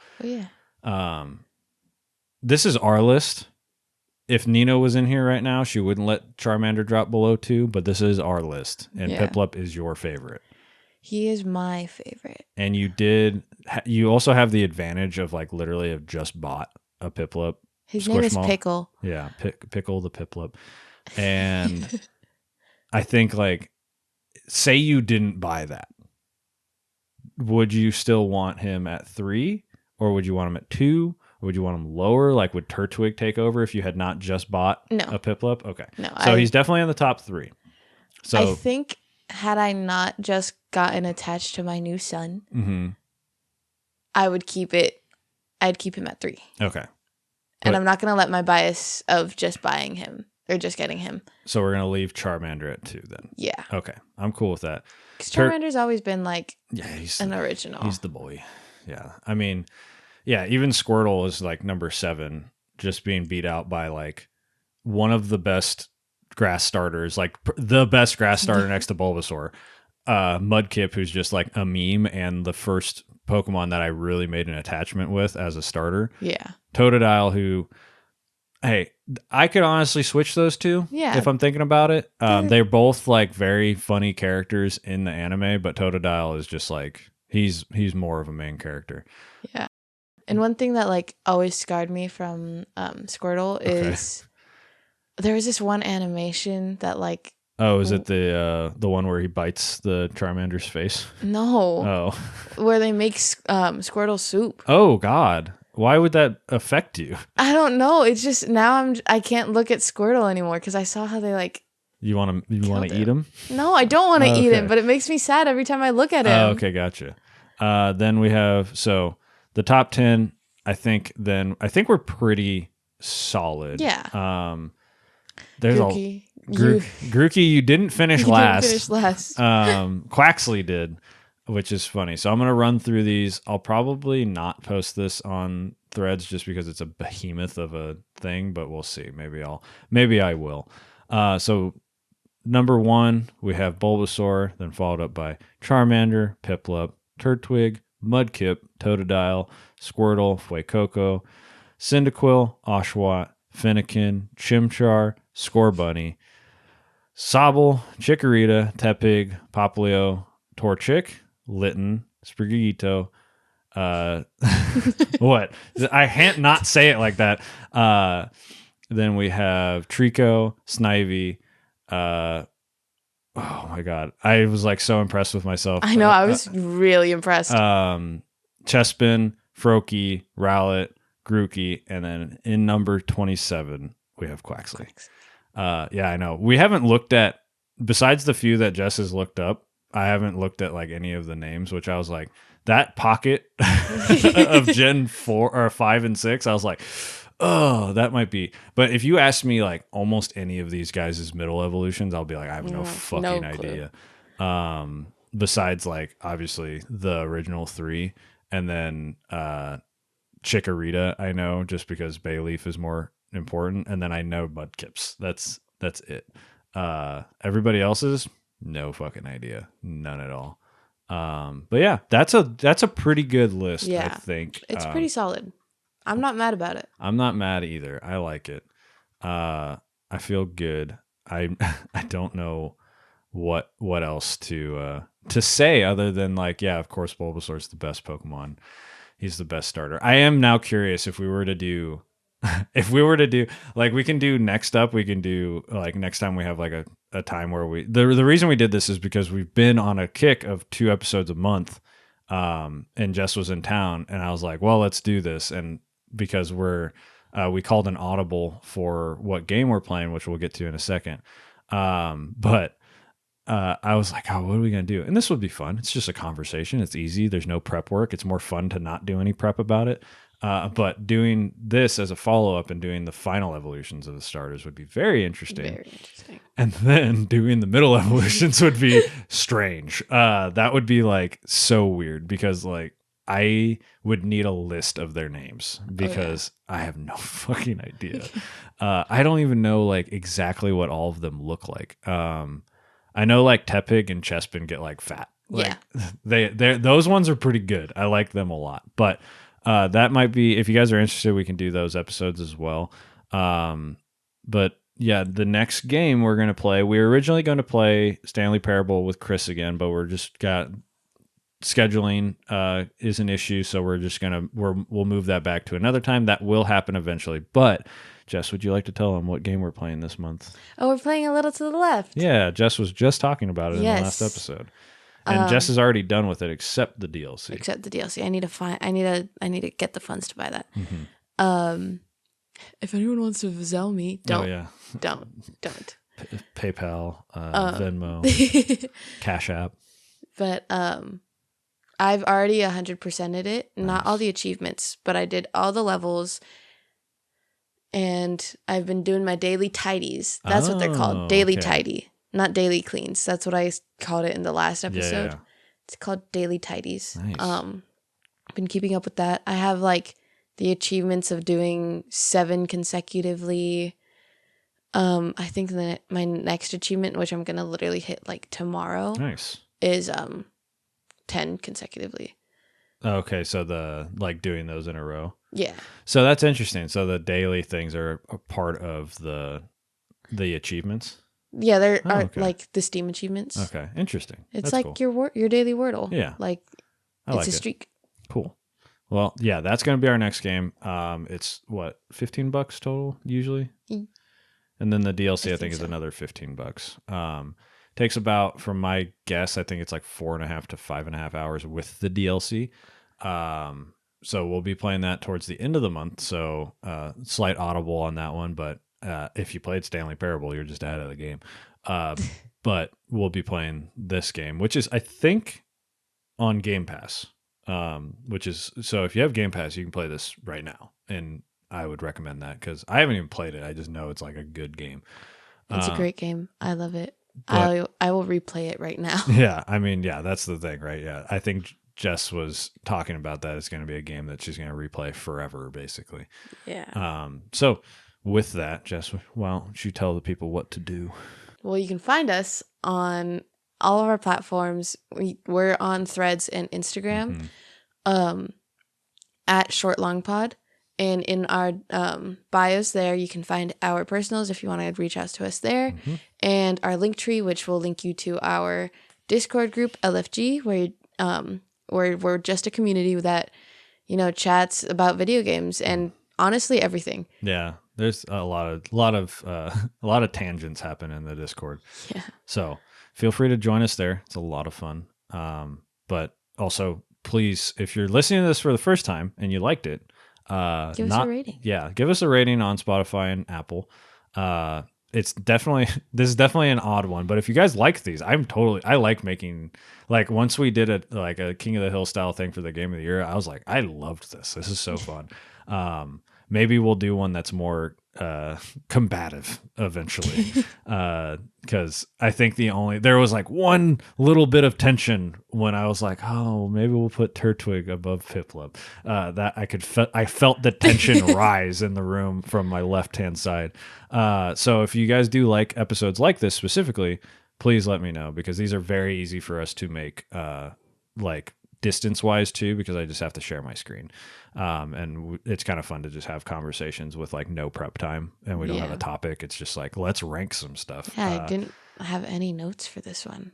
this is our list. If Nina was in here right now, she wouldn't let Charmander drop below 2, but this is our list, and Piplup is your favorite. He is my favorite. And you also have the advantage of like literally have just bought a Piplup. His name is Pickle. Yeah, Pickle the Piplup. And I think, like, say you didn't buy that. Would you still want him at 3? Or would you want him at 2? Or would you want him lower? Like, would Turtwig take over if you had not just bought a Piplup? Okay. No. So he's definitely in the top 3. So I think had I not just gotten attached to my new son, I would keep it. I'd keep him at 3. Okay. And I'm not going to let my bias of just buying him or just getting him. So we're going to leave Charmander at 2 then. Yeah. Okay. I'm cool with that. Because Charmander's always been like he's an original. He's the boy. Yeah. I mean, yeah, even Squirtle is like number 7, just being beat out by like one of the best grass starters, like the best grass starter next to Bulbasaur. Mudkip, who's just like a meme and the first Pokemon that I really made an attachment with as a starter. Yeah. Totodile, who, hey, I could honestly switch those two if I'm thinking about it. They're both like very funny characters in the anime, but Totodile is just like, he's more of a main character. Yeah. And one thing that like always scarred me from Squirtle is there was this one animation that like Oh, is it the one where he bites the Charmander's face? No. Oh. Where they make Squirtle soup. Oh God. Why would that affect you? I don't know. It's just now I can't look at Squirtle anymore because I saw how they like. You want to eat him? No, I don't want to eat him, but it makes me sad every time I look at him. Oh, okay, gotcha. Then we have the top 10. I think we're pretty solid. Yeah. There's Grookey. Grookey, you didn't finish last. Didn't finish last. Quaxley did, which is funny. So I'm gonna run through these. I'll probably not post this on Threads just because it's a behemoth of a thing, but we'll see. Maybe I will. So number 1, we have Bulbasaur, then followed up by Charmander, Piplup, Turtwig, Mudkip, Totodile, Squirtle, Fuecoco, Cyndaquil, Oshawott, Fennekin, Chimchar, Scorbunny, Sobble, Chikorita, Tepig, Popplio, Torchic, Litten, Spriggito. What? I can't not say it like that. Then we have Trico, Snivy. Oh my God. I was like so impressed with myself. I know. I was really impressed. Chespin, Froakie, Rowlet, Grookey, and then in number 27, we have Quaxley. Yeah, I know. We haven't looked at, besides the few that Jess has looked up, I haven't looked at like any of the names, which I was like, that pocket of Gen 4 or 5 and 6, I was like, oh, that might be. But if you ask me like almost any of these guys' middle evolutions, I'll be like, I have no fucking idea. Besides like obviously the original 3, and then Chikorita, I know just because Bayleaf is more important, and then I know Mudkips. That's it. Everybody else's, no fucking idea, none at all. But yeah, that's a pretty good list. Yeah, I think it's pretty solid. I'm not mad about it. I'm not mad either. I like it. I feel good. I don't know what else to say other than like, yeah, of course Bulbasaur's the best Pokemon. He's the best starter. I am now curious if we were to do like, we can do next up, we can do like next time we have like a time where the reason we did this is because we've been on a kick of 2 episodes a month. And Jess was in town and I was like, well, let's do this. And because we called an audible for what game we're playing, which we'll get to in a second. But I was like, oh, what are we going to do? And this would be fun. It's just a conversation. It's easy. There's no prep work. It's more fun to not do any prep about it. But doing this as a follow-up and doing the final evolutions of the starters would be very interesting. Very interesting. And then doing the middle evolutions would be strange. That would be like so weird because like I would need a list of their names because I have no fucking idea. I don't even know like exactly what all of them look like. I know like Tepig and Chespin get like fat. Like, yeah. Those ones are pretty good. I like them a lot. But that might be, if you guys are interested, we can do those episodes as well. But yeah, the next game we're going to play, we were originally going to play Stanley Parable with Chris again, but scheduling is an issue. So we'll move that back to another time. That will happen eventually. But Jess, would you like to tell them what game we're playing this month? Oh, we're playing A Little to the Left. Yeah, Jess was just talking about it in the last episode. And Jess is already done with it, except the DLC. Except the DLC. I need to get the funds to buy that. Mm-hmm. If anyone wants to sell me, don't. Oh, yeah. Don't. PayPal, Venmo, Cash App. But I've already 100%ed it. Not all the achievements, but I did all the levels. And I've been doing my daily tidies. That's what they're called. Daily tidy. Not daily cleans. That's what I called it in the last episode. Yeah. It's called daily tidies. Nice. I've been keeping up with that. I have like the achievements of doing 7 consecutively. I think that my next achievement, which I'm gonna literally hit like tomorrow, nice, is 10 consecutively. Okay, so the like doing those in a row. Yeah. So that's interesting. So the daily things are a part of the achievements. Yeah, there are like the Steam achievements. Okay, interesting. It's that's like cool. your daily Wordle. Yeah, like it's a streak. Cool. Well, yeah, that's going to be our next game. It's what, $15 total usually. And then the DLC I think is another $15. Takes about, from my guess, I think it's like 4.5 to 5.5 hours with the DLC. So we'll be playing that towards the end of the month. So slight audible on that one, but if you played Stanley Parable, you're just out of the game. But we'll be playing this game, which is I think on Game Pass. Which is, so if you have Game Pass, you can play this right now, and I would recommend that because I haven't even played it. I just know it's like a good game. It's a great game. I love it. I will replay it right now. Yeah, I mean, yeah, that's the thing, right? Yeah, I think Jess was talking about that. It's going to be a game that she's going to replay forever, basically. Yeah. So with that, Jess, why don't you tell the people what to do? Well, you can find us on all of our platforms. We're on Threads and Instagram, at Short Long Pod. And in our bios there, you can find our personals if you want to reach out to us there. And our link tree, which will link you to our Discord group, LFG, where we're just a community that, chats about video games and honestly everything. Yeah, there's a lot of tangents happen in the Discord. Yeah. So feel free to join us there. It's a lot of fun. But also, please, if you're listening to this for the first time and you liked it, give us a rating. Yeah, give us a rating on Spotify and Apple. This is definitely an odd one, but if you guys like these, I like making, like, once we did a King of the Hill style thing for the Game of the Year, I was like, I loved this. This is so fun. Maybe we'll do one that's more combative eventually, because I think there was like one little bit of tension when I was like, oh, maybe we'll put Turtwig above Piplup. That I felt the tension rise in the room from my left hand side. So if you guys do like episodes like this specifically, please let me know, because these are very easy for us to make, like distance wise too, because I just have to share my screen. And it's kind of fun to just have conversations with like no prep time, and we don't have a topic. It's just like, let's rank some stuff. Yeah, I didn't have any notes for this one.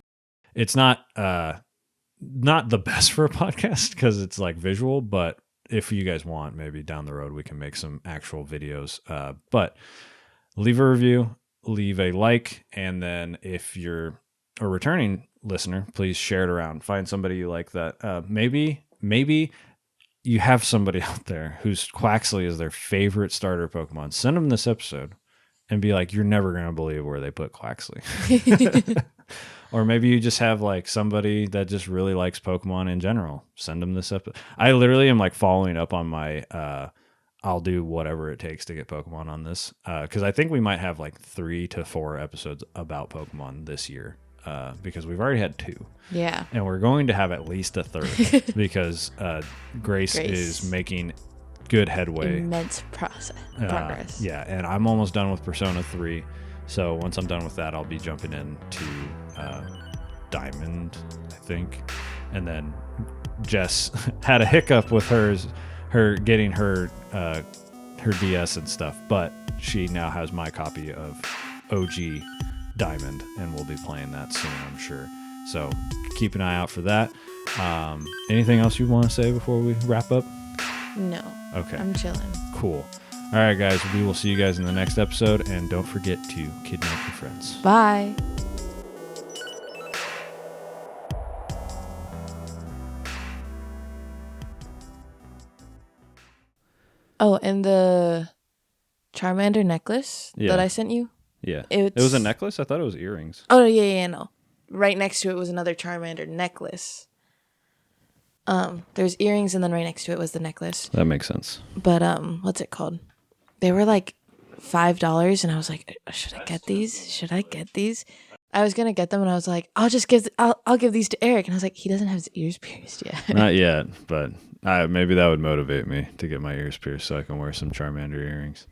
It's not the best for a podcast because it's like visual, but if you guys want, maybe down the road we can make some actual videos. But leave a review, leave a like, and then if you're a returning listener, please share it around. Find somebody you like that. Maybe you have somebody out there whose Quaxley is their favorite starter Pokemon. Send them this episode and be like, you're never going to believe where they put Quaxley. Or maybe you just have like somebody that just really likes Pokemon in general. Send them this episode. I literally am like following up on my, I'll do whatever it takes to get Pokemon on this. Because I think we might have like 3 to 4 episodes about Pokemon this year. Because we've already had 2. Yeah. And we're going to have at least a 3rd because Grace is making good headway. Immense progress. Yeah, and I'm almost done with Persona 3. So once I'm done with that, I'll be jumping into Diamond, I think. And then Jess had a hiccup with her getting her DS and stuff, but she now has my copy of OG Diamond, and we'll be playing that soon, I'm sure. So keep an eye out for that. Anything else you want to say before we wrap up? No. Okay. I'm chilling. Cool. All right, guys. We will see you guys in the next episode, and don't forget to kidnap your friends. Bye. Oh, and the Charmander necklace that I sent you? Yeah. It was a necklace? I thought it was earrings. Oh, yeah, no. Right next to it was another Charmander necklace. There's earrings, and then right next to it was the necklace. That makes sense. But what's it called? They were like $5, and I was like, should I get these? Should I get these? I was gonna get them, and I was like, I'll give these to Eric, and I was like, he doesn't have his ears pierced yet. Not yet, but maybe that would motivate me to get my ears pierced so I can wear some Charmander earrings.